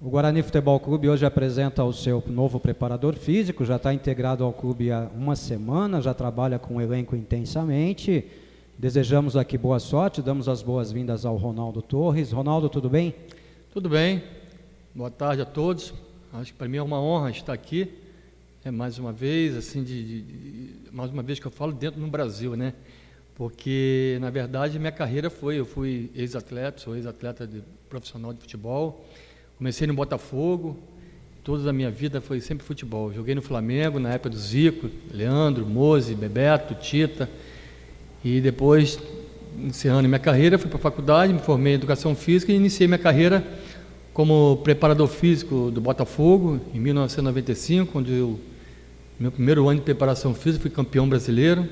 O Guarani Futebol Clube hoje apresenta o seu novo preparador físico, já está integrado ao clube há uma semana, já trabalha com o elenco intensamente. Desejamos aqui boa sorte, damos as boas-vindas ao Ronaldo Torres. Ronaldo, tudo bem? Tudo bem, boa tarde a todos. Acho que para mim é uma honra estar aqui, mais uma vez, assim, mais uma vez que eu falo dentro do Brasil, né? Porque, na verdade, minha carreira eu fui ex-atleta, sou ex-atleta profissional de futebol. Comecei no Botafogo, toda a minha vida foi sempre futebol. Joguei no Flamengo, na época do Zico, Leandro, Mose, Bebeto, Tita. E depois, encerrando minha carreira, fui para a faculdade, me formei em Educação Física e iniciei minha carreira como preparador físico do Botafogo, em 1995, onde meu primeiro ano de preparação física, fui campeão brasileiro.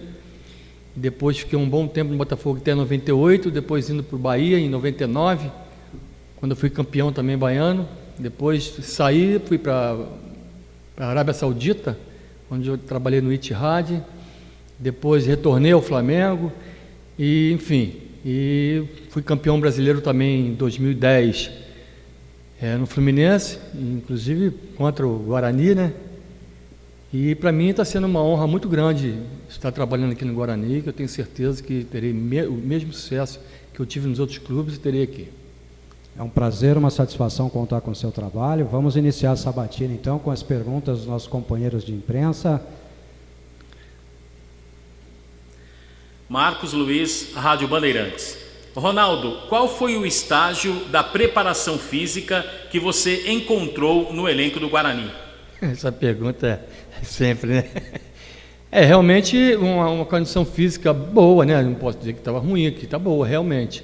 Depois fiquei um bom tempo no Botafogo até 98, depois indo para o Bahia em 99, quando eu fui campeão também baiano. Depois saí, fui para a Arábia Saudita, onde eu trabalhei no Ittihad. Depois retornei ao Flamengo e, enfim, fui campeão brasileiro também em 2010 no Fluminense, inclusive contra o Guarani, né? E para mim está sendo uma honra muito grande estar trabalhando aqui no Guarani, que eu tenho certeza que terei o mesmo sucesso que eu tive nos outros clubes e terei aqui. É um prazer, uma satisfação contar com o seu trabalho. Vamos iniciar essa sabatina então com as perguntas dos nossos companheiros de imprensa. Marcos Luiz, Rádio Bandeirantes. Ronaldo, qual foi o estágio da preparação física que você encontrou no elenco do Guarani? Essa pergunta é sempre, né? É realmente uma condição física boa, né? Não posso dizer que estava ruim, que está boa, realmente.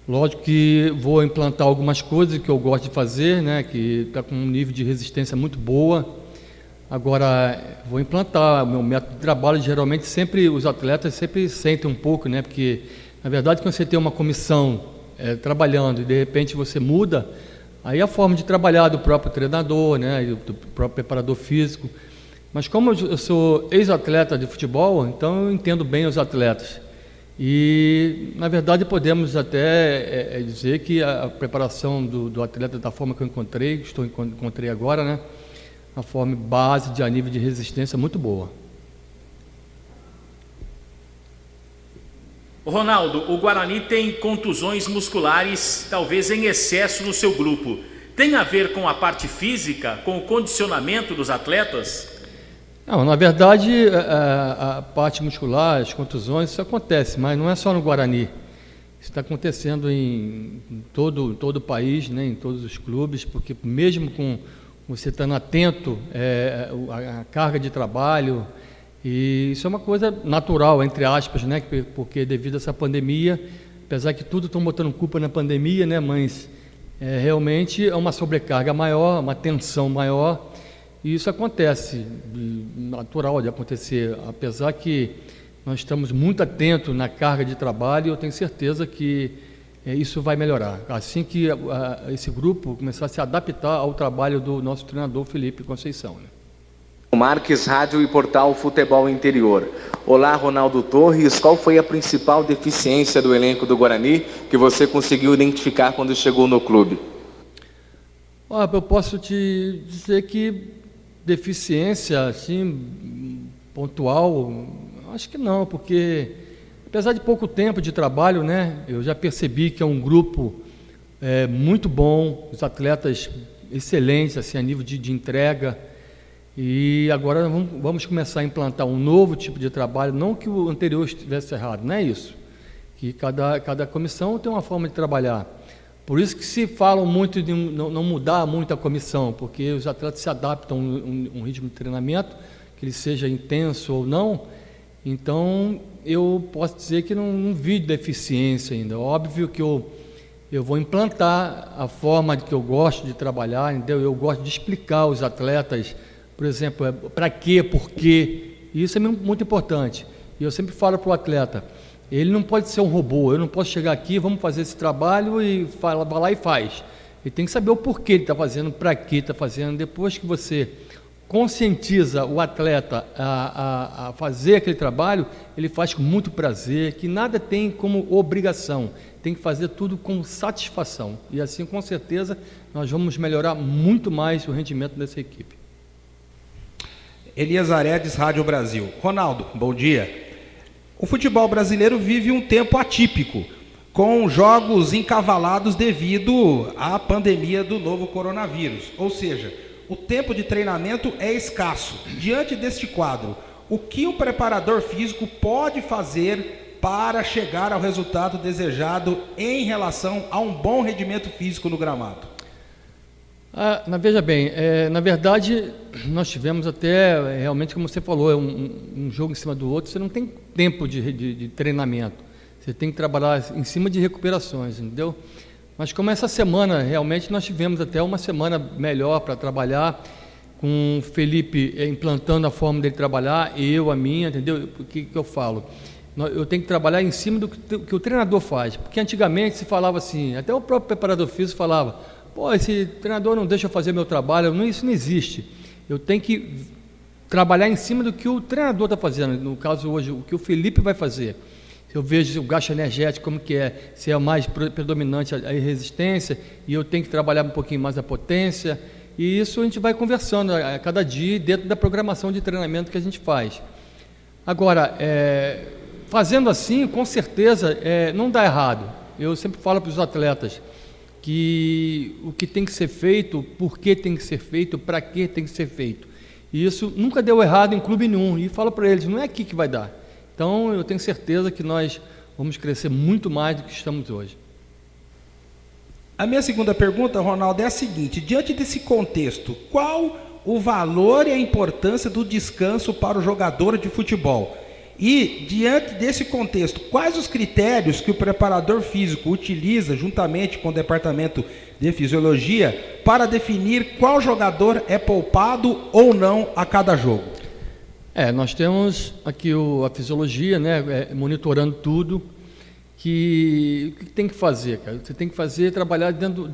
Lógico que vou implantar algumas coisas que eu gosto de fazer, né? Que está com um nível de resistência muito boa. Agora, vou implantar o meu método de trabalho. Geralmente, os atletas sempre sentem um pouco, né? Porque, na verdade, quando você tem uma comissão trabalhando e, de repente, você muda, aí a forma de trabalhar do próprio treinador, né? Do próprio preparador físico. Mas como eu sou ex-atleta de futebol, então eu entendo bem os atletas. E, na verdade, podemos até dizer que a preparação do atleta, da forma que eu encontrei agora, né? Uma forma base a nível de resistência muito boa. Ronaldo, o Guarani tem contusões musculares, talvez em excesso no seu grupo. Tem a ver com a parte física, com o condicionamento dos atletas? Não, na verdade, a parte muscular, as contusões, isso acontece, mas não é só no Guarani. Isso está acontecendo em todo o país, né, em todos os clubes, porque mesmo com você estando atento à carga de trabalho, e isso é uma coisa natural, entre aspas, né? Porque devido a essa pandemia, apesar que tudo estão botando culpa na pandemia, né? Mas realmente é uma sobrecarga maior, uma tensão maior, e isso acontece, natural de acontecer, apesar que nós estamos muito atentos na carga de trabalho, e eu tenho certeza que isso vai melhorar, assim que esse grupo começar a se adaptar ao trabalho do nosso treinador Felipe Conceição, né? Marques, Rádio e Portal Futebol Interior. Olá, Ronaldo Torres, qual foi a principal deficiência do elenco do Guarani que você conseguiu identificar quando chegou no clube? Eu posso te dizer que deficiência, assim, pontual, acho que não, porque apesar de pouco tempo de trabalho, né, eu já percebi que é um grupo muito bom, os atletas excelentes, assim, a nível de entrega. E agora vamos começar a implantar um novo tipo de trabalho, não que o anterior estivesse errado, não é isso. Que cada comissão tem uma forma de trabalhar. Por isso que se fala muito de não mudar muito a comissão, porque os atletas se adaptam a um ritmo de treinamento, que ele seja intenso ou não. Então, eu posso dizer que não vi deficiência ainda. Óbvio que eu vou implantar a forma que eu gosto de trabalhar, entendeu? Eu gosto de explicar aos atletas, por exemplo, para quê, por quê. E isso é muito importante. E eu sempre falo para o atleta, ele não pode ser um robô, eu não posso chegar aqui, vamos fazer esse trabalho e vai lá e faz. Ele tem que saber o porquê ele está fazendo, para que está fazendo. Depois que você conscientiza o atleta a fazer aquele trabalho, ele faz com muito prazer, que nada tem como obrigação, tem que fazer tudo com satisfação. E assim, com certeza, nós vamos melhorar muito mais o rendimento dessa equipe. Elias Aredes, Rádio Brasil. Ronaldo, bom dia. O futebol brasileiro vive um tempo atípico, com jogos encavalados devido à pandemia do novo coronavírus. Ou seja, o tempo de treinamento é escasso. Diante deste quadro, o que o preparador físico pode fazer para chegar ao resultado desejado em relação a um bom rendimento físico no gramado? Veja bem, na verdade, nós tivemos até, realmente, como você falou, um jogo em cima do outro, você não tem tempo de treinamento, você tem que trabalhar em cima de recuperações, entendeu? Mas como essa semana, realmente, nós tivemos até uma semana melhor para trabalhar, com o Felipe implantando a forma dele trabalhar, a minha, entendeu? O que eu falo? Eu tenho que trabalhar em cima do que o treinador faz, porque antigamente se falava assim, até o próprio preparador físico falava, pô, esse treinador não deixa eu fazer meu trabalho, isso não existe. Eu tenho que trabalhar em cima do que o treinador está fazendo, no caso hoje, o que o Felipe vai fazer. Eu vejo o gasto energético como que é, se é mais predominante a resistência, e eu tenho que trabalhar um pouquinho mais a potência, e isso a gente vai conversando a cada dia dentro da programação de treinamento que a gente faz. Agora, fazendo assim, com certeza, não dá errado. Eu sempre falo para os atletas que o que tem que ser feito, por que tem que ser feito, para que tem que ser feito. E isso nunca deu errado em clube nenhum, e falo para eles, não é aqui que vai dar. Então, eu tenho certeza que nós vamos crescer muito mais do que estamos hoje. A minha segunda pergunta, Ronaldo, é a seguinte: diante desse contexto, qual o valor e a importância do descanso para o jogador de futebol? E, diante desse contexto, quais os critérios que o preparador físico utiliza, juntamente com o departamento de fisiologia, para definir qual jogador é poupado ou não a cada jogo? Nós temos aqui a fisiologia, né, monitorando tudo, o que tem que fazer, cara? Você tem que fazer, trabalhar dentro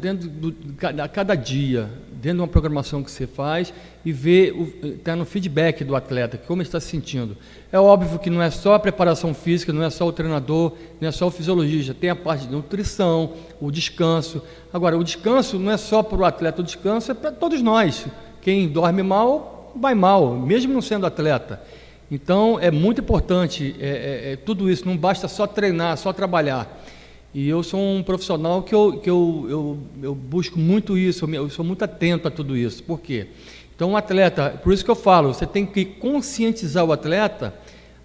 a cada dia, dentro de uma programação que você faz e ver, tá no feedback do atleta, como ele está se sentindo. É óbvio que não é só a preparação física, não é só o treinador, não é só o fisiologista, tem a parte de nutrição, o descanso. Agora, o descanso não é só para o atleta, o descanso é para todos nós. Quem dorme mal, vai mal, mesmo não sendo atleta. Então, é muito importante tudo isso, não basta só treinar, só trabalhar. E eu sou um profissional que eu busco muito isso, eu sou muito atento a tudo isso. Por quê? Então, o atleta, por isso que eu falo, você tem que conscientizar o atleta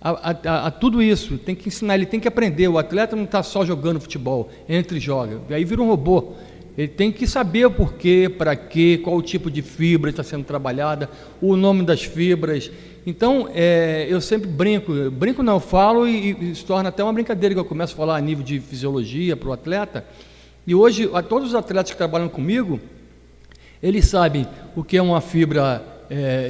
a tudo isso, tem que ensinar, ele tem que aprender. O atleta não está só jogando futebol, entra e joga, aí vira um robô. Ele tem que saber o porquê, para quê, qual o tipo de fibra está sendo trabalhada, o nome das fibras. Então, eu sempre brinco não, falo e se torna até uma brincadeira que eu começo a falar a nível de fisiologia para o atleta. E hoje, todos os atletas que trabalham comigo, eles sabem o que é uma fibra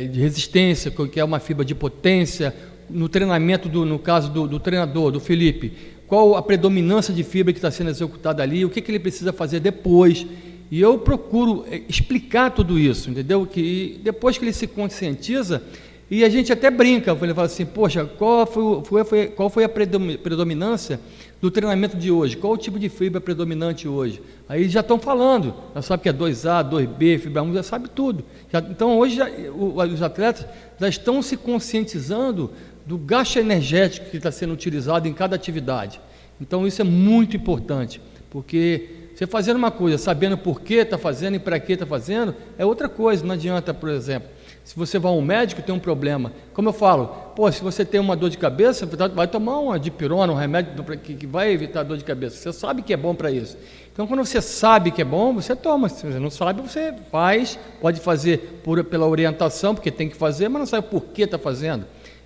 de resistência, o que é uma fibra de potência, no treinamento, no caso do treinador, do Felipe, qual a predominância de fibra que está sendo executada ali, o que ele precisa fazer depois. E eu procuro explicar tudo isso, entendeu? Que depois que ele se conscientiza, e a gente até brinca, ele fala assim, poxa, qual foi a predominância do treinamento de hoje? Qual o tipo de fibra predominante hoje? Aí já estão falando, já sabe que é 2A, 2B, fibra 1, já sabe tudo. Então hoje os atletas já estão se conscientizando do gasto energético que está sendo utilizado em cada atividade. Então isso é muito importante, porque você fazendo uma coisa, sabendo por que está fazendo e para que está fazendo, é outra coisa. Não adianta, por exemplo, se você vai ao médico e tem um problema, como eu falo, se você tem uma dor de cabeça, vai tomar uma dipirona, um remédio que vai evitar a dor de cabeça. Você sabe que é bom para isso. Então, quando você sabe que é bom, você toma. Se você não sabe, você faz, pode fazer pela orientação, porque tem que fazer, mas não sabe por que está fazendo.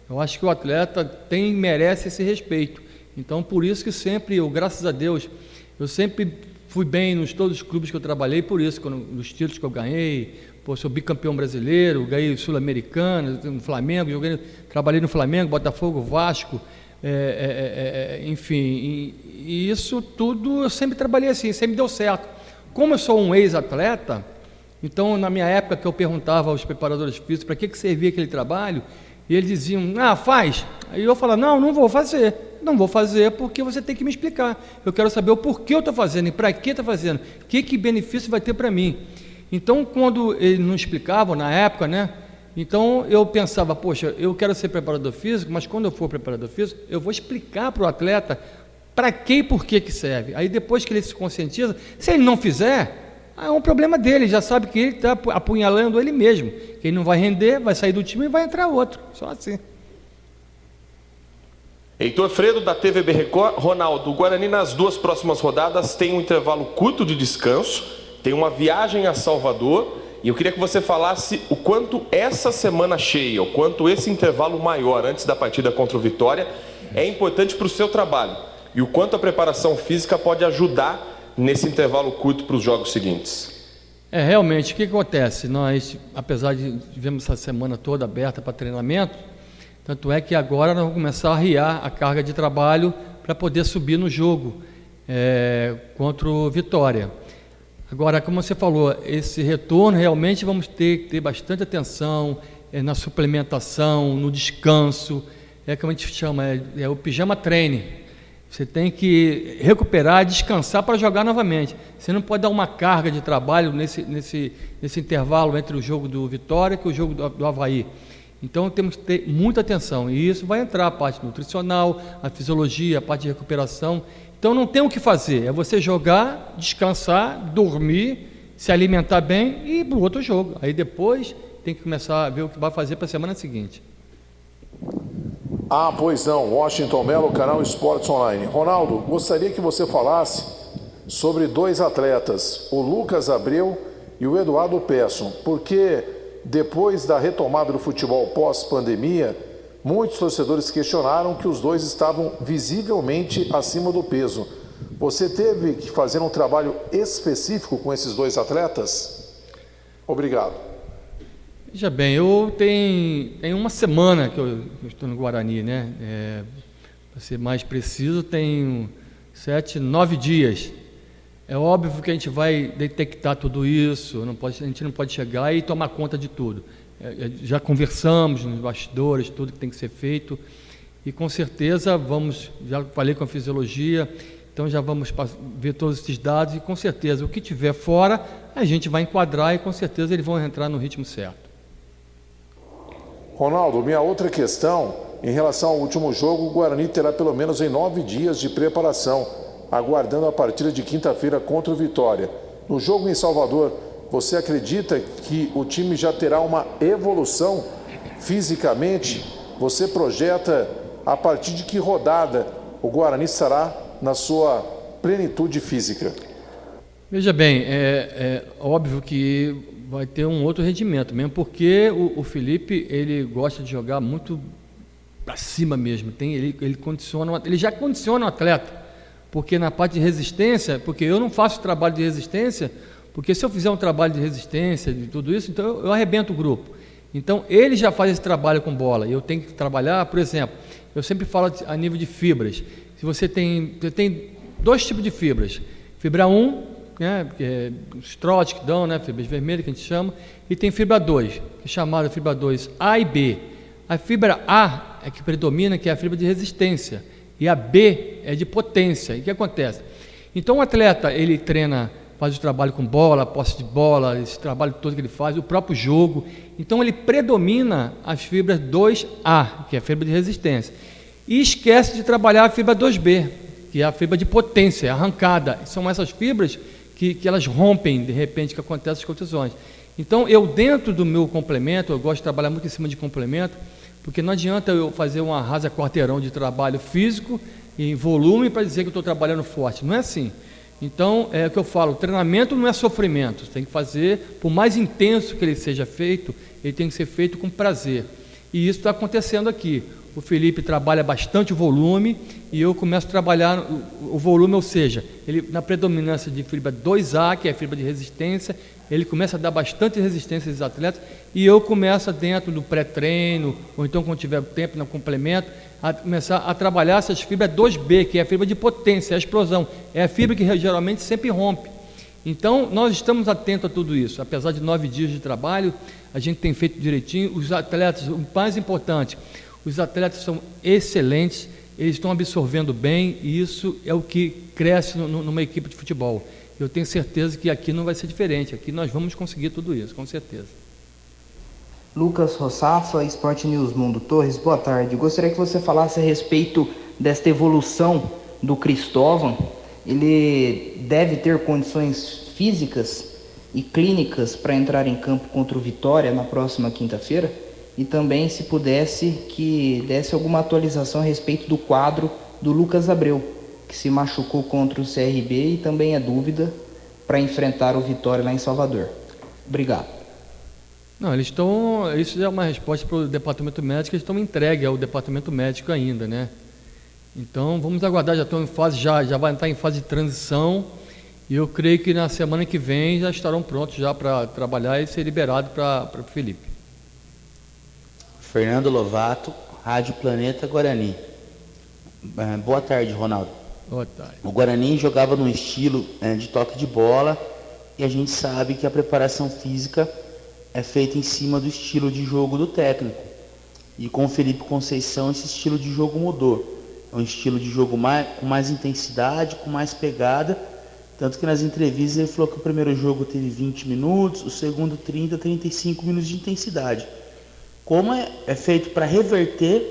Eu acho que o atleta merece esse respeito. Então, por isso que sempre, graças a Deus, eu sempre fui bem nos todos os clubes que eu trabalhei, por isso, nos títulos que eu ganhei, sou bicampeão brasileiro, ganhei Sul-Americano, no Flamengo, trabalhei no Flamengo, Botafogo, Vasco, enfim, e isso tudo eu sempre trabalhei assim, sempre deu certo. Como eu sou um ex-atleta, Então, na minha época, que eu perguntava aos preparadores físicos para que servia aquele trabalho, e eles diziam, faz. Aí eu falava, não vou fazer. Não vou fazer porque você tem que me explicar. Eu quero saber o porquê eu estou fazendo e para que estou fazendo. Que benefício vai ter para mim. Então, quando eles não explicavam, na época, né? Então, eu pensava, poxa, eu quero ser preparador físico, mas quando eu for preparador físico, eu vou explicar para o atleta para que e por que serve. Aí, depois que ele se conscientiza, se ele não fizer, é um problema dele, já sabe que ele está apunhalando ele mesmo, que ele não vai render, vai sair do time e vai entrar outro, só assim. Heitor Fredo, da TVB Record. Ronaldo, o Guarani nas 2 próximas rodadas tem um intervalo curto de descanso, tem uma viagem a Salvador, e eu queria que você falasse o quanto essa semana cheia, o quanto esse intervalo maior antes da partida contra o Vitória é importante para o seu trabalho, e o quanto a preparação física pode ajudar nesse intervalo curto para os jogos seguintes. Realmente, o que acontece? Nós, apesar de tivemos essa semana toda aberta para treinamento, tanto é que agora nós vamos começar a arriar a carga de trabalho para poder subir no jogo contra o Vitória. Agora, como você falou, esse retorno realmente vamos ter que ter bastante atenção na suplementação, no descanso, como a gente chama, o pijama treine. Você tem que recuperar, descansar para jogar novamente. Você não pode dar uma carga de trabalho nesse intervalo entre o jogo do Vitória e o jogo do Avaí. Então temos que ter muita atenção, e isso vai entrar a parte nutricional, a fisiologia, a parte de recuperação. Então não tem o que fazer, é você jogar, descansar, dormir, se alimentar bem e ir para o outro jogo. Aí depois tem que começar a ver o que vai fazer para a semana seguinte. Pois não, Washington Mello, canal Esportes Online. Ronaldo, gostaria que você falasse sobre 2 atletas, o Lucas Abreu e o Eduardo Pesson, porque depois da retomada do futebol pós-pandemia, muitos torcedores questionaram que os 2 estavam visivelmente acima do peso. Você teve que fazer um trabalho específico com esses 2 atletas? Obrigado. Veja bem, eu tenho uma semana que eu estou no Guarani, né? Para ser mais preciso, tenho 7, 9 dias. É óbvio que a gente vai detectar tudo isso, a gente não pode chegar e tomar conta de tudo. Já conversamos nos bastidores, tudo que tem que ser feito, e com certeza já falei com a fisiologia, então já vamos ver todos esses dados, e com certeza o que tiver fora, a gente vai enquadrar e com certeza eles vão entrar no ritmo certo. Ronaldo, minha outra questão, em relação ao último jogo, o Guarani terá pelo menos 9 dias de preparação, aguardando a partida de quinta-feira contra o Vitória. No jogo em Salvador, você acredita que o time já terá uma evolução fisicamente? Você projeta a partir de que rodada o Guarani estará na sua plenitude física? Veja bem, é óbvio que vai ter um outro rendimento, mesmo porque o Felipe, ele gosta de jogar muito para cima mesmo. Ele já condiciona o atleta. Porque na parte de resistência, porque eu não faço trabalho de resistência, porque se eu fizer um trabalho de resistência, de tudo isso, então eu arrebento o grupo. Então ele já faz esse trabalho com bola, e eu tenho que trabalhar, por exemplo, eu sempre falo a nível de fibras. Se você tem 2 tipos de fibras, fibra 1, né, que é os trotes que dão, né, fibras vermelhas que a gente chama, e tem fibra 2, que é chamada fibra 2 A e B. A fibra A é que predomina, que é a fibra de resistência, e a B é de potência. E o que acontece? Então o atleta, ele treina, faz o trabalho com bola, posse de bola, esse trabalho todo que ele faz, o próprio jogo. Então ele predomina as fibras 2A, que é a fibra de resistência, e esquece de trabalhar a fibra 2B, que é a fibra de potência, arrancada. São essas fibras que elas rompem, de repente, que acontecem as contusões. Então eu, dentro do meu complemento, eu gosto de trabalhar muito em cima de complemento, porque não adianta eu fazer uma rasa quarteirão de trabalho físico em volume para dizer que eu estou trabalhando forte. Não é assim. Então, é o que eu falo, o treinamento não é sofrimento. Você tem que fazer, por mais intenso que ele seja feito, ele tem que ser feito com prazer. E isso está acontecendo aqui. O Felipe trabalha bastante o volume e eu começo a trabalhar o volume, ou seja, ele na predominância de fibra 2A, que é a fibra de resistência, ele começa a dar bastante resistência aos atletas, e eu começo dentro do pré-treino, ou então quando tiver tempo no complemento, a começar a trabalhar essas fibras 2B, que é a fibra de potência, é a explosão, é a fibra que geralmente sempre rompe. Então, nós estamos atentos a tudo isso. Apesar de 9 dias de trabalho, a gente tem feito direitinho. Os atletas, o mais importante, os atletas são excelentes, eles estão absorvendo bem, e isso é o que cresce numa equipe de futebol. Eu tenho certeza que aqui não vai ser diferente, aqui nós vamos conseguir tudo isso, com certeza. Lucas Rossafa, Sport News Mundo Torres, boa tarde. Gostaria que você falasse a respeito desta evolução do Cristóvão. Ele deve ter condições físicas e clínicas para entrar em campo contra o Vitória na próxima quinta-feira? E também, se pudesse, que desse alguma atualização a respeito do quadro do Lucas Abreu, que se machucou contra o CRB e também é dúvida para enfrentar o Vitória lá em Salvador. Obrigado. Não, eles estão, isso é uma resposta para o departamento médico, eles estão entregues ao departamento médico ainda, né? Então, vamos aguardar, já estão em fase, já vai estar em fase de transição, e eu creio que na semana que vem já estarão prontos já para trabalhar e ser liberado para o Felipe. Fernando Lovato, Rádio Planeta Guarani. Boa tarde, Ronaldo. Boa tarde. O Guarani jogava num estilo de toque de bola, e a gente sabe que a preparação física é feita em cima do estilo de jogo do técnico. E com o Felipe Conceição esse estilo de jogo mudou. É um estilo de jogo com mais intensidade, com mais pegada, tanto que nas entrevistas ele falou que o primeiro jogo teve 20 minutos, o segundo 30, 35 minutos de intensidade. Como é feito para reverter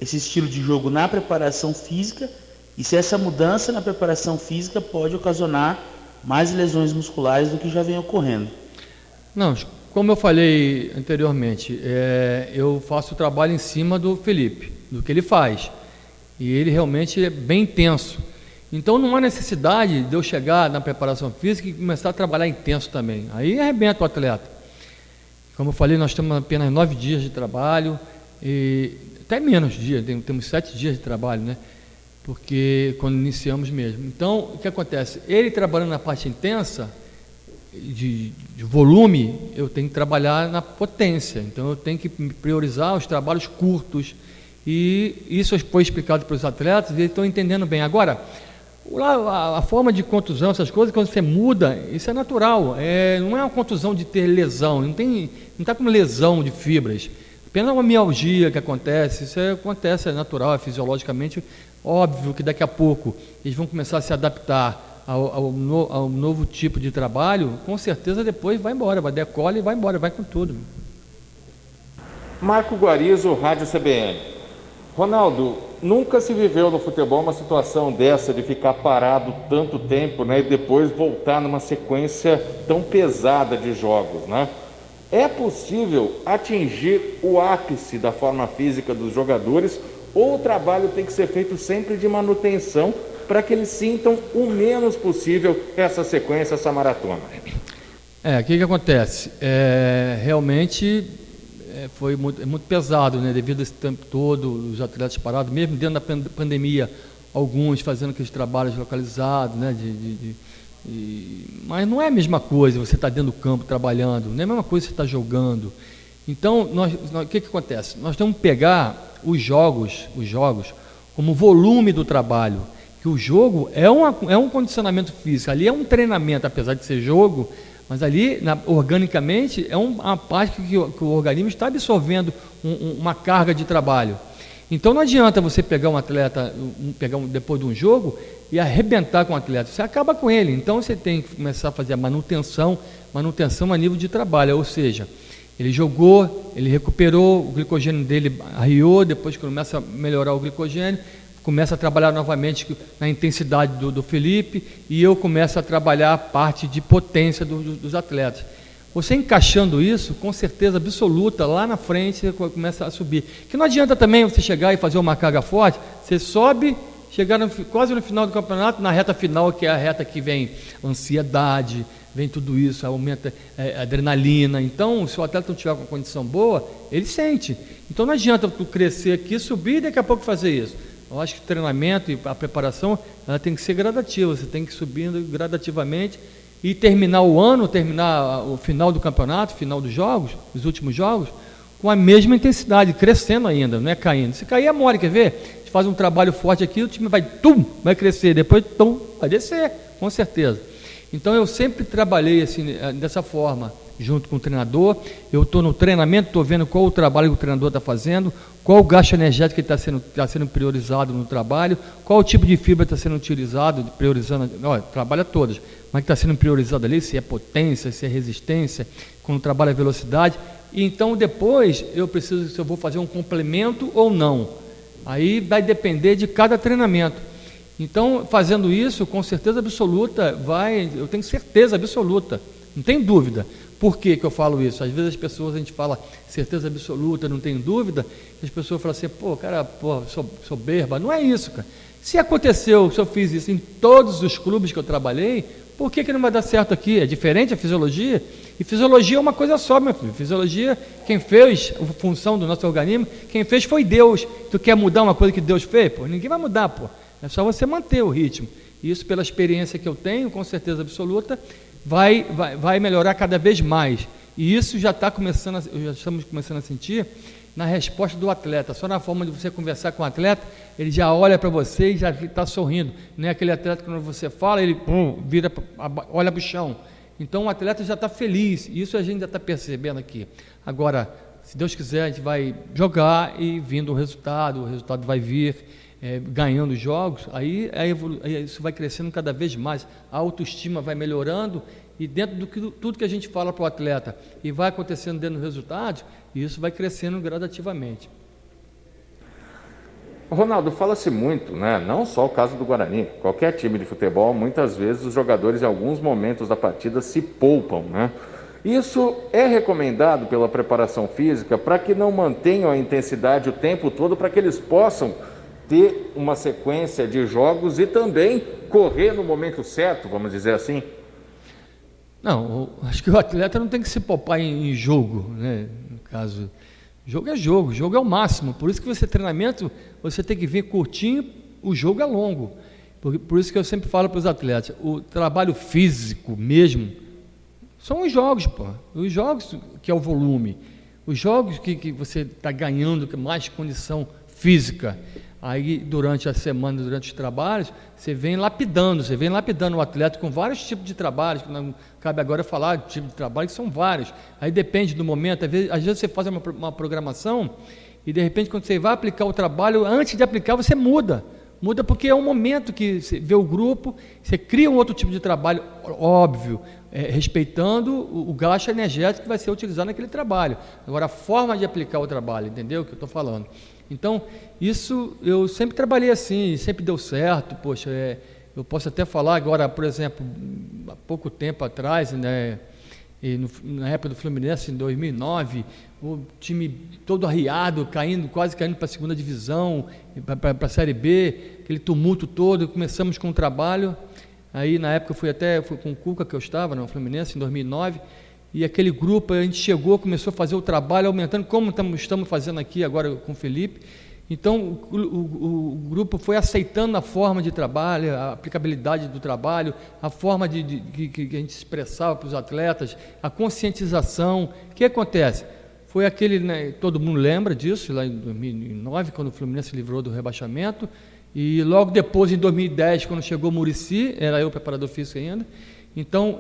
esse estilo de jogo na preparação física, e se essa mudança na preparação física pode ocasionar mais lesões musculares do que já vem ocorrendo? Não, como eu falei anteriormente, eu faço o trabalho em cima do Felipe, do que ele faz, e ele realmente é bem intenso. Então não há necessidade de eu chegar na preparação física e começar a trabalhar intenso também, aí arrebenta o atleta. Como eu falei, nós temos apenas 9 dias de trabalho, e até menos dias, temos 7 dias de trabalho, né? Porque quando iniciamos mesmo. Então, o que acontece? Ele trabalhando na parte intensa, de volume, eu tenho que trabalhar na potência. Então, eu tenho que priorizar os trabalhos curtos, e isso foi explicado para os atletas, e eles estão entendendo bem. Agora, a forma de contusão, essas coisas, quando você muda, isso é natural, não é uma contusão de ter lesão, não está com lesão de fibras, apenas uma mialgia que acontece, isso acontece, é natural, é fisiologicamente óbvio que daqui a pouco eles vão começar a se adaptar ao novo tipo de trabalho, com certeza depois vai embora, vai decola e vai embora, vai com tudo. Marco Guarizo, Rádio CBN. Ronaldo, nunca se viveu no futebol uma situação dessa, de ficar parado tanto tempo, né, e depois voltar numa sequência tão pesada de jogos, né? É possível atingir o ápice da forma física dos jogadores, ou o trabalho tem que ser feito sempre de manutenção para que eles sintam o menos possível essa sequência, essa maratona? O que acontece? Realmente foi muito pesado, né? Devido a esse tempo todo, os atletas parados, mesmo dentro da pandemia, alguns fazendo aqueles trabalhos localizados, né? Mas não é a mesma coisa você estar dentro do campo trabalhando, não é a mesma coisa você estar jogando. Então, o que acontece? Nós temos que pegar os jogos como volume do trabalho, que o jogo é um condicionamento físico, ali é um treinamento, apesar de ser jogo, mas ali, organicamente, é uma parte que o organismo está absorvendo uma carga de trabalho. Então não adianta você pegar um atleta, depois de um jogo, e arrebentar com o atleta, você acaba com ele. Então você tem que começar a fazer a manutenção a nível de trabalho, ou seja, ele jogou, ele recuperou, o glicogênio dele arriou, depois que começa a melhorar o glicogênio, começa a trabalhar novamente na intensidade do Felipe, e eu começo a trabalhar a parte de potência dos atletas. Você encaixando isso, com certeza absoluta, lá na frente você começa a subir. Que não adianta também você chegar e fazer uma carga forte, você sobe, chegar quase no final do campeonato, na reta final, que é a reta que vem ansiedade, vem tudo isso, aumenta a adrenalina. Então, se o atleta não tiver com uma condição boa, ele sente. Então não adianta tu crescer aqui, subir e daqui a pouco fazer isso. Eu acho que o treinamento e a preparação, ela tem que ser gradativa, você tem que ir subindo gradativamente e terminar o final do campeonato, final dos jogos, os últimos jogos, com a mesma intensidade, crescendo ainda, não é caindo. Se cair é mole, quer ver? A gente faz um trabalho forte aqui, o time vai crescer, depois vai descer, com certeza. Então eu sempre trabalhei assim, dessa forma, junto com o treinador. Eu estou no treinamento, estou vendo qual o trabalho que o treinador está fazendo, qual o gasto energético que está sendo priorizado no trabalho, qual o tipo de fibra está sendo utilizado, priorizando, trabalha todas, mas que está sendo priorizado ali, se é potência, se é resistência, quando trabalha velocidade. E então depois eu preciso, se eu vou fazer um complemento ou não. Aí vai depender de cada treinamento. Então, fazendo isso, com certeza absoluta, eu tenho certeza absoluta, não tem dúvida. Por que eu falo isso? Às vezes a gente fala certeza absoluta, não tem dúvida, e as pessoas falam assim, soberba. Não é isso, cara. Se aconteceu, se eu fiz isso em todos os clubes que eu trabalhei, por que não vai dar certo aqui? É diferente a fisiologia? E fisiologia é uma coisa só, meu filho. Fisiologia, quem fez a função do nosso organismo, quem fez foi Deus. Tu quer mudar uma coisa que Deus fez? Ninguém vai mudar, É só você manter o ritmo. E isso, pela experiência que eu tenho, com certeza absoluta, vai melhorar cada vez mais. E isso já estamos começando a sentir na resposta do atleta. Só na forma de você conversar com o atleta, ele já olha para você e já está sorrindo. Não é aquele atleta que quando você fala, ele olha para o chão. Então o atleta já está feliz. E isso a gente já está percebendo aqui. Agora, se Deus quiser, a gente vai jogar e vindo o resultado vai vir. Ganhando jogos, aí isso vai crescendo cada vez mais, a autoestima vai melhorando, e dentro tudo que a gente fala para o atleta e vai acontecendo dentro do resultado, isso vai crescendo gradativamente. Ronaldo, fala-se muito, né? Não só o caso do Guarani, qualquer time de futebol, muitas vezes os jogadores em alguns momentos da partida se poupam, né? Isso é recomendado pela preparação física para que não mantenham a intensidade o tempo todo, para que eles possam ter uma sequência de jogos e também correr no momento certo, vamos dizer assim? Não, acho que o atleta não tem que se poupar em jogo, né? No caso, jogo é jogo é o máximo. Por isso que treinamento, você tem que vir curtinho, o jogo é longo. Por isso que eu sempre falo para os atletas, o trabalho físico mesmo são os jogos, os jogos que é o volume, os jogos que você está ganhando mais condição física. Aí, durante a semana, durante os trabalhos, você vem lapidando o atleta com vários tipos de trabalhos, que não cabe agora falar de tipo de trabalho, que são vários. Aí depende do momento, às vezes você faz uma programação e, de repente, quando você vai aplicar o trabalho, antes de aplicar, você muda porque é um momento que você vê o grupo, você cria um outro tipo de trabalho, óbvio, respeitando o gasto energético que vai ser utilizado naquele trabalho. Agora, a forma de aplicar o trabalho, entendeu o que eu estou falando? Então, isso eu sempre trabalhei assim, sempre deu certo. Poxa, eu posso até falar agora, por exemplo, há pouco tempo atrás, né, na época do Fluminense, em 2009, o time todo arriado, quase caindo para a segunda divisão, para a Série B, aquele tumulto todo. Começamos com o trabalho, aí na época foi com o Cuca que eu estava no Fluminense, em 2009, e aquele grupo, a gente começou a fazer o trabalho, aumentando, como estamos fazendo aqui agora com o Felipe. Então, o grupo foi aceitando a forma de trabalho, a aplicabilidade do trabalho, a forma que a gente expressava para os atletas, a conscientização. O que acontece? Foi aquele, né, todo mundo lembra disso, lá em 2009, quando o Fluminense se livrou do rebaixamento, e logo depois, em 2010, quando chegou o Muricy, era eu preparador físico ainda. Então,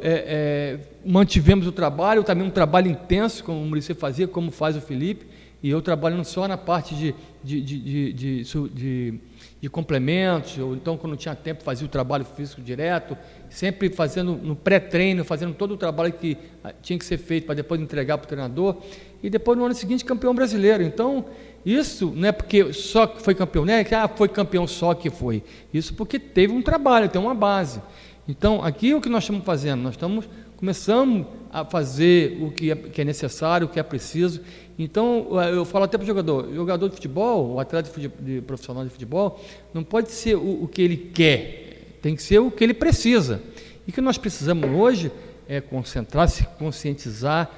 mantivemos o trabalho, também um trabalho intenso, como o Muricy fazia, como faz o Felipe, e eu trabalhando só na parte de complementos, ou então, quando não tinha tempo, fazia o trabalho físico direto, sempre fazendo no pré-treino, fazendo todo o trabalho que tinha que ser feito para depois entregar para o treinador, e depois, no ano seguinte, campeão brasileiro. Então, isso não é porque só que foi campeão, não é que foi campeão só que foi, isso porque teve um trabalho, tem uma base. Então, aqui o que nós estamos fazendo? Começamos a fazer o que é necessário, o que é preciso. Então, eu falo até para o jogador de futebol, o atleta profissional de futebol, não pode ser o que ele quer, tem que ser o que ele precisa. E o que nós precisamos hoje é concentrar, se conscientizar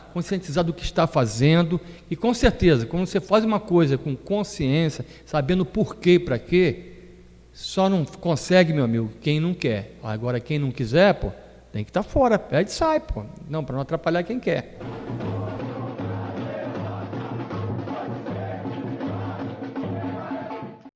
do que está fazendo, e com certeza, quando você faz uma coisa com consciência, sabendo porquê e para quê, só não consegue, meu amigo, quem não quer. Agora, quem não quiser, tem que estar fora, pede e sai, não, para não atrapalhar quem quer.